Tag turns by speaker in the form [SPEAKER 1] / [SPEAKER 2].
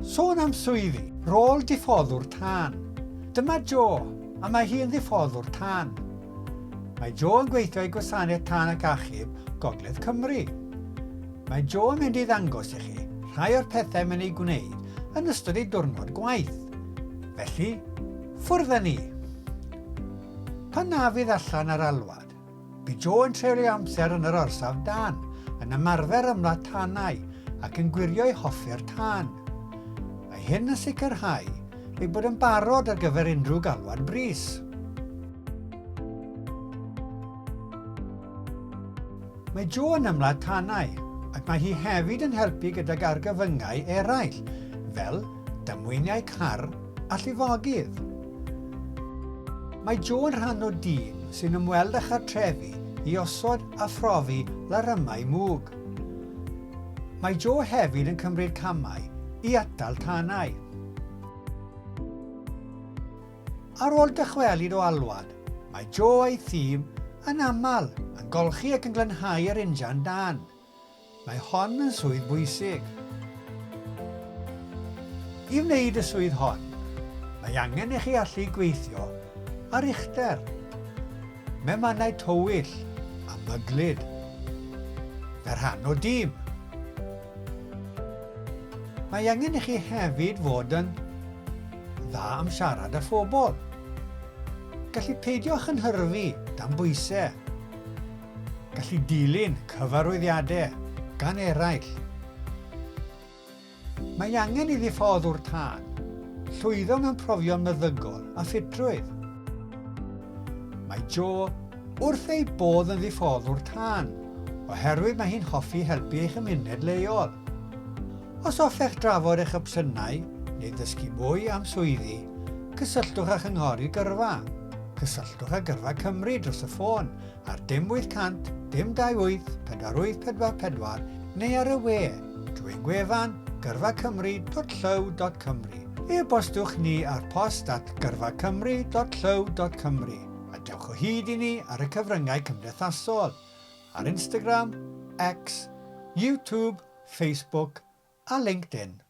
[SPEAKER 1] Sôn am swyddi, Rôl Diffoddwr tân. Dyma Jo, a mae hi'n ddiffoddwr tân. Mae Jo yn gweithio i gwasanaeth tân ac achub Gogledd Cymru. Mae Jo yn mynd i ddangos i chi rhai o'r pethau mae'n ei gwneud yn ystod ei diwrnod gwaith. Felly, ffwrdd â ni. Pan na fydd allan ar alwad, bydd Jo yn treulio amser yn yr orsaf dan, yn ymarfer ymladd tannau ac yn gwirio'i hoffi'r tân. Mae hyn yn sicrhau ei bod yn barod ar gyfer unrhyw galwad brys. Mae Jo yn ymladd tannau ac mae hi hefyd yn helpu gydag argyfyngau eraill fel damweiniau car a llifogydd. Mae Jo yn rhan o dîm sy'n ymweld â chartrefi i osod a phrofi larymau mwg. Mae Jo hefyd yn cymryd camau i atal tannau. Ar ôl dychwelyd o alwad, mae Jo a'i thîm yn aml yn golchi ac yn glanhau yr injan dan. Mae hon yn swydd bwysig. I wneud y swydd hon, mae angen i chi allu gweithio ar uchder, memannau tywyll a myglyd, fe rhan o dîm. Mae angen i chi hefyd fod yn dda am siarad â phobl. Gallu peidio chynhyrfu dan bwysau. Gallu dilyn cyfarwyddiadau gan eraill. Mae angen i ddiffoddwr tân llwyddo mewn profion meddygol a ffitrwydd. Mae Jo wrth ei bodd yn ddiffoddwr tân, oherwydd mae hi'n hoffi helpu eich ymuned leol. Os hoffech drafod eich opsiynau neu ddysgu mwy am swyddi, cysylltwch â chynghori gyrfa. Cysylltwch â Gyrfa Cymru dros y ffôn ar 0800 528 4844 neu ar y we drwy'n gwefan gyrfacymru.llaw.cymru. E-bostwch ni ar post@gyrfacymru.llaw.cymru a dewch o hyd i ni ar y cyfryngau cymdeithasol ar Instagram, X, YouTube, Facebook a LinkedIn.